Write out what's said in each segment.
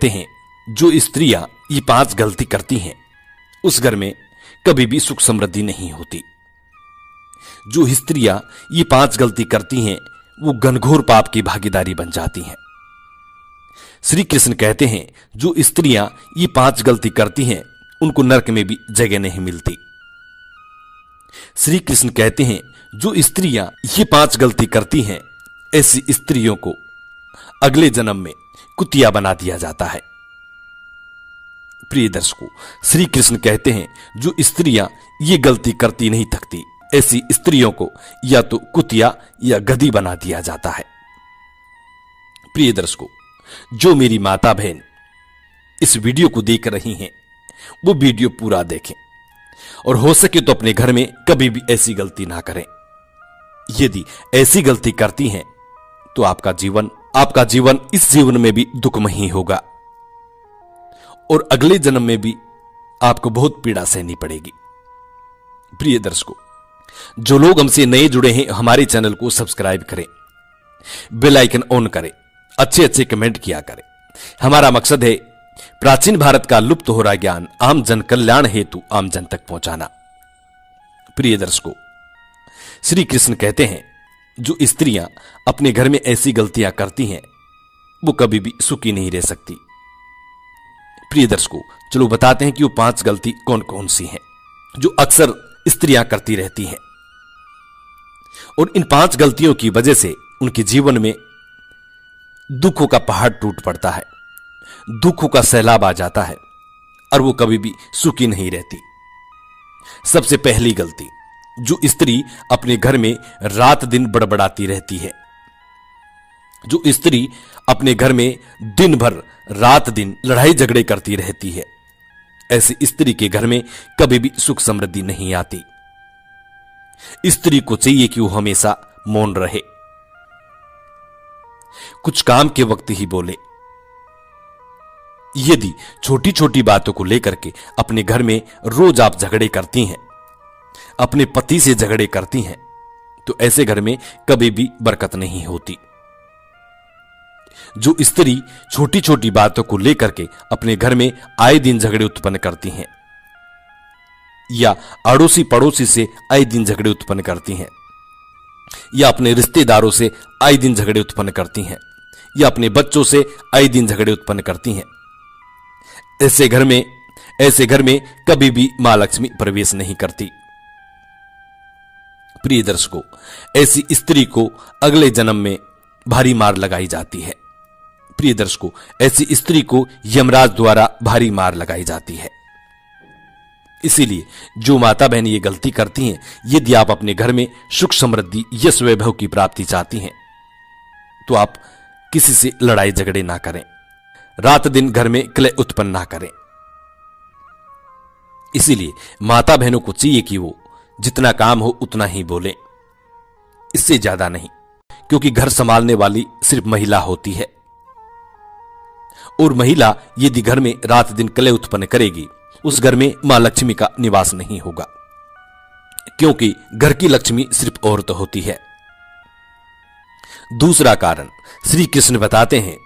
कहते हैं जो स्त्रियां ये 5 गलती करती हैं उस घर में कभी भी सुख समृद्धि नहीं होती। जो स्त्रियां ये 5 गलती करती हैं वो घनघोर पाप की भागीदारी बन जाती हैं। श्री कृष्ण कहते हैं जो स्त्रियां ये 5 गलती करती हैं उनको नरक में भी जगह नहीं मिलती। श्री कृष्ण कहते हैं जो स्त्रियां ये 5 गलती करती हैं ऐसी स्त्रियों को अगले जन्म में कुतिया बना दिया जाता है। प्रिय दर्शकों, श्री कृष्ण कहते हैं जो स्त्रियां ये गलती करती नहीं थकती ऐसी स्त्रियों को या तो कुतिया या गधी बना दिया जाता है। प्रिय दर्शकों, जो मेरी माता बहन इस वीडियो को देख रही हैं वो वीडियो पूरा देखें और हो सके तो अपने घर में कभी भी ऐसी गलती ना करें। यदि ऐसी गलती करती हैं तो आपका जीवन इस जीवन में भी दुखमयी होगा और अगले जन्म में भी आपको बहुत पीड़ा सहनी पड़ेगी। प्रिय दर्शकों, जो लोग हमसे नए जुड़े हैं हमारे चैनल को सब्सक्राइब करें, बेल आइकन ऑन करें, अच्छे कमेंट किया करें। हमारा मकसद है प्राचीन भारत का लुप्त हो रहा ज्ञान आम जन कल्याण हेतु आम जन तक पहुंचाना। प्रिय दर्शकों, श्री कृष्ण कहते हैं जो स्त्रियां अपने घर में ऐसी गलतियां करती हैं वो कभी भी सुखी नहीं रह सकती। प्रिय दर्शकों, चलो बताते हैं कि वो 5 गलती कौन कौन सी हैं जो अक्सर स्त्रियां करती रहती हैं और इन 5 गलतियों की वजह से उनके जीवन में दुखों का पहाड़ टूट पड़ता है, दुखों का सैलाब आ जाता है और वो कभी भी सुखी नहीं रहती। सबसे पहली गलती, जो स्त्री अपने घर में रात दिन बड़बड़ाती रहती है। जो स्त्री अपने घर में दिन भर रात दिन लड़ाई झगड़े करती रहती है ऐसी स्त्री के घर में कभी भी सुख समृद्धि नहीं आती। स्त्री को चाहिए कि वो हमेशा मौन रहे, कुछ काम के वक्त ही बोले। यदि छोटी छोटी बातों को लेकर के अपने घर में रोज आप झगड़े करती हैं, अपने पति से झगड़े करती हैं, तो ऐसे घर में कभी भी बरकत नहीं होती। जो स्त्री छोटी छोटी बातों को लेकर के अपने घर में आए दिन झगड़े उत्पन्न करती हैं या अड़ोसी पड़ोसी से आए दिन झगड़े उत्पन्न करती हैं या अपने रिश्तेदारों से आए दिन झगड़े उत्पन्न करती हैं या अपने बच्चों से आए दिन झगड़े उत्पन्न करती हैं, ऐसे घर में कभी भी मां लक्ष्मी प्रवेश नहीं करती। प्रिय दर्शकों, ऐसी स्त्री को अगले जन्म में भारी मार लगाई जाती है। प्रिय दर्शकों, ऐसी स्त्री को यमराज द्वारा भारी मार लगाई जाती है। इसीलिए जो माता बहन ये गलती करती हैं, यदि आप अपने घर में सुख समृद्धि यश वैभव की प्राप्ति चाहती हैं तो आप किसी से लड़ाई झगड़े ना करें, रात दिन घर में कलह उत्पन्न ना करें। इसीलिए माता बहनों को चाहिए कि वो जितना काम हो उतना ही बोले, इससे ज्यादा नहीं, क्योंकि घर संभालने वाली सिर्फ महिला होती है और महिला यदि घर में रात दिन कलह उत्पन्न करेगी उस घर में मां लक्ष्मी का निवास नहीं होगा, क्योंकि घर की लक्ष्मी सिर्फ औरत होती है। दूसरा कारण श्री कृष्ण बताते हैं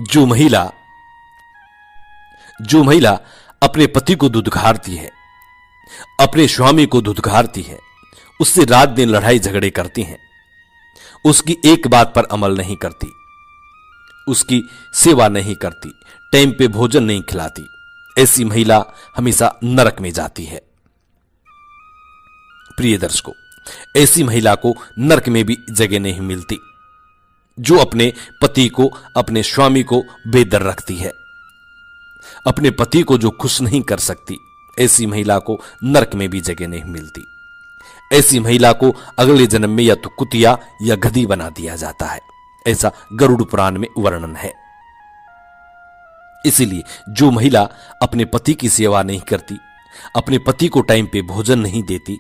जो महिला अपने पति को धुतकारती है, अपने स्वामी को धुतकारती है, उससे रात दिन लड़ाई झगड़े करती हैं, उसकी एक बात पर अमल नहीं करती, उसकी सेवा नहीं करती, टाइम पे भोजन नहीं खिलाती, ऐसी महिला हमेशा नरक में जाती है। प्रिय दर्शकों, ऐसी महिला को नरक में भी जगह नहीं मिलती। जो अपने पति को, अपने स्वामी को बेदर रखती है, अपने पति को जो खुश नहीं कर सकती, ऐसी महिला को नरक में भी जगह नहीं मिलती। ऐसी महिला को अगले जन्म में या तो कुतिया या गधी बना दिया जाता है, ऐसा गरुड़ पुराण में वर्णन है। इसीलिए जो महिला अपने पति की सेवा नहीं करती, अपने पति को टाइम पे भोजन नहीं देती,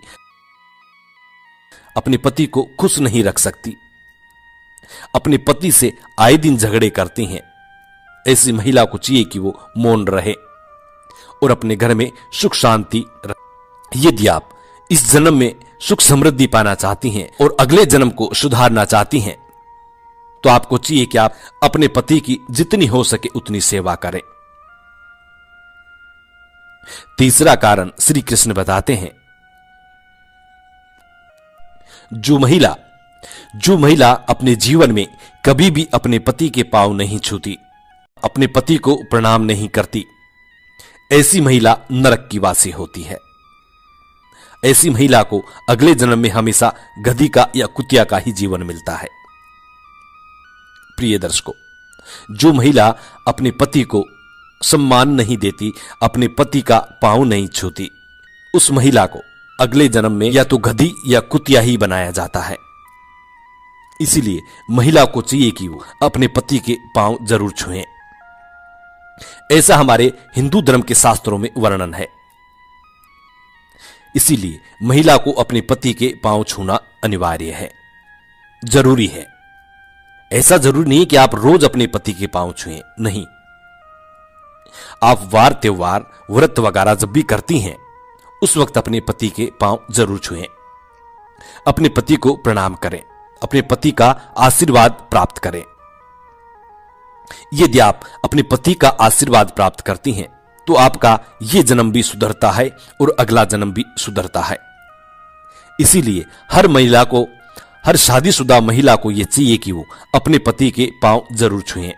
अपने पति को खुश नहीं रख सकती, अपने पति से आए दिन झगड़े करती हैं, ऐसी महिला को चाहिए कि वो मौन रहे और अपने घर में सुख शांति रहे। यदि आप इस जन्म में सुख समृद्धि पाना चाहती हैं और अगले जन्म को सुधारना चाहती हैं तो आपको चाहिए कि आप अपने पति की जितनी हो सके उतनी सेवा करें, तीसरा कारण श्री कृष्ण बताते हैं, जो महिला अपने जीवन में कभी भी अपने पति के पांव नहीं छूती, अपने पति को प्रणाम नहीं करती, ऐसी महिला नरक की वासी होती है। ऐसी महिला को अगले जन्म में हमेशा गधी का या कुतिया का ही जीवन मिलता है। प्रिय दर्शकों, जो महिला अपने पति को सम्मान नहीं देती, अपने पति का पांव नहीं छूती, उस महिला को अगले जन्म में या तो गधी या कुतिया ही बनाया जाता है। इसीलिए महिला को चाहिए कि वो अपने पति के पांव जरूर छुएं। ऐसा हमारे हिंदू धर्म के शास्त्रों में वर्णन है। इसीलिए महिला को अपने पति के पांव छूना अनिवार्य है, जरूरी है। ऐसा जरूरी नहीं कि आप रोज अपने पति के पांव छुएं, नहीं। आप वार त्योहार व्रत वगैरह जब भी करती हैं, उस वक्त अपने पति के पांव जरूर छुएं, अपने पति को प्रणाम करें, अपने पति का आशीर्वाद प्राप्त करें। यदि आप अपने पति का आशीर्वाद प्राप्त करती हैं तो आपका यह जन्म भी सुधरता है और अगला जन्म भी सुधरता है। इसीलिए हर शादीशुदा महिला को यह चाहिए कि वो अपने पति के पांव जरूर छुएं,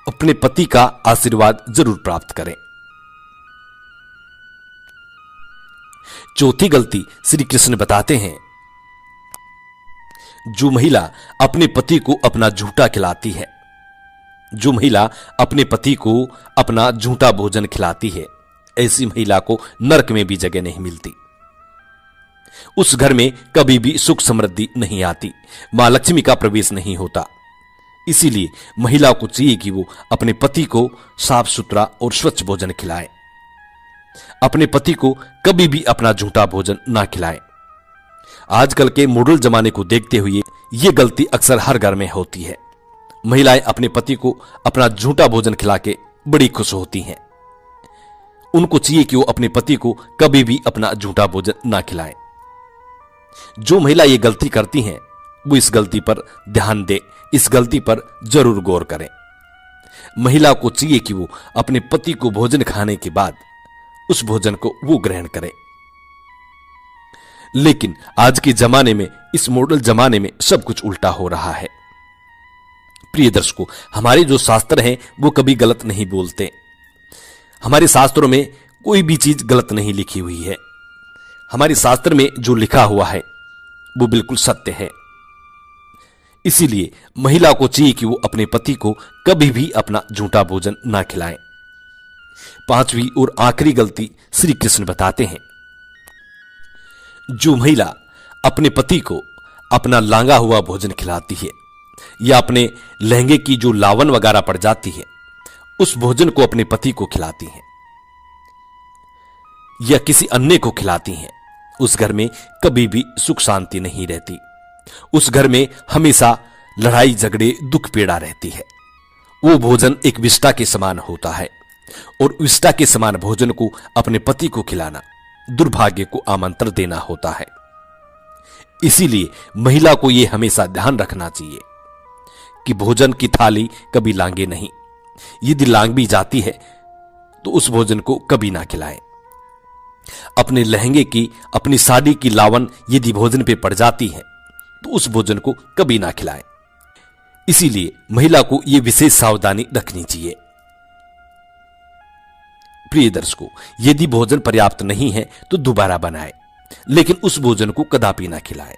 अपने पति का आशीर्वाद जरूर प्राप्त करें। चौथी गलती श्री कृष्ण बताते हैं, जो महिला अपने पति को अपना झूठा खिलाती है, जो महिला अपने पति को अपना झूठा भोजन खिलाती है, ऐसी महिला को नरक में भी जगह नहीं मिलती। उस घर में कभी भी सुख समृद्धि नहीं आती, मां लक्ष्मी का प्रवेश नहीं होता। इसीलिए महिला को चाहिए कि वो अपने पति को साफ सुथरा और स्वच्छ भोजन खिलाए, अपने पति को कभी भी अपना झूठा भोजन ना खिलाए। आजकल के मॉडर्न जमाने को देखते हुए ये गलती अक्सर हर घर में होती है। महिलाएं अपने पति को अपना झूठा भोजन खिला के बड़ी खुश होती हैं। उनको चाहिए कि वो अपने पति को कभी भी अपना झूठा भोजन ना खिलाएं। जो महिला ये गलती करती हैं, वो इस गलती पर ध्यान दे, इस गलती पर जरूर गौर करें। महिला को चाहिए कि वो अपने पति को भोजन खाने के बाद उस भोजन को वो ग्रहण करे। लेकिन आज के जमाने में, इस मॉडल जमाने में सब कुछ उल्टा हो रहा है। प्रिय दर्शकों, हमारे जो शास्त्र हैं वो कभी गलत नहीं बोलते। हमारे शास्त्रों में कोई भी चीज गलत नहीं लिखी हुई है। हमारे शास्त्र में जो लिखा हुआ है वो बिल्कुल सत्य है। इसीलिए महिला को चाहिए कि वो अपने पति को कभी भी अपना झूठा भोजन ना खिलाएं। पांचवी और आखिरी गलती श्री कृष्ण बताते हैं, जो महिला अपने पति को अपना लांगा हुआ भोजन खिलाती है या अपने लहंगे की जो लावन वगैरह पड़ जाती है, उस भोजन को अपने पति को खिलाती हैं या किसी अन्य को खिलाती हैं, उस घर में कभी भी सुख शांति नहीं रहती। उस घर में हमेशा लड़ाई झगड़े दुख पीड़ा रहती है। वो भोजन एक विष्ठा के समान होता है और विष्ठा के समान भोजन को अपने पति को खिलाना दुर्भाग्य को आमंत्रण देना होता है। इसीलिए महिला को यह हमेशा ध्यान रखना चाहिए कि भोजन की थाली कभी लांगे नहीं। यदि लांग भी जाती है तो उस भोजन को कभी ना खिलाएं। अपने लहंगे की, अपनी साड़ी की लावन यदि भोजन पे पड़ जाती है तो उस भोजन को कभी ना खिलाएं। इसीलिए महिला को यह विशेष सावधानी रखनी चाहिए। प्रिय दर्शकों, यदि भोजन पर्याप्त नहीं है तो दोबारा बनाएं, लेकिन उस भोजन को कदापि ना खिलाएं।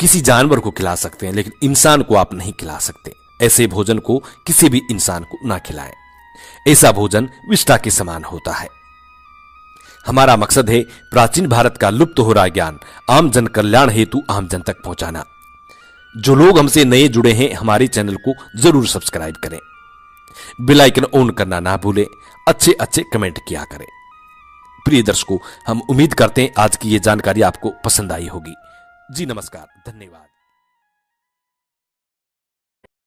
किसी जानवर को खिला सकते हैं, लेकिन इंसान को आप नहीं खिला सकते। ऐसे भोजन को किसी भी इंसान को ना खिलाएं। ऐसा भोजन विष्ठा के समान होता है। हमारा मकसद है प्राचीन भारत का लुप्त हो रहा ज्ञान आम जन कल्याण हेतु आम जन तक पहुंचाना। जो लोग हमसे नए जुड़े हैं, हमारे चैनल को जरूर सब्सक्राइब करें, बेल आइकन ऑन करना ना भूलें, अच्छे अच्छे कमेंट किया करें। प्रिय दर्शकों, हम उम्मीद करते हैं आज की ये जानकारी आपको पसंद आई होगी। जी नमस्कार, धन्यवाद।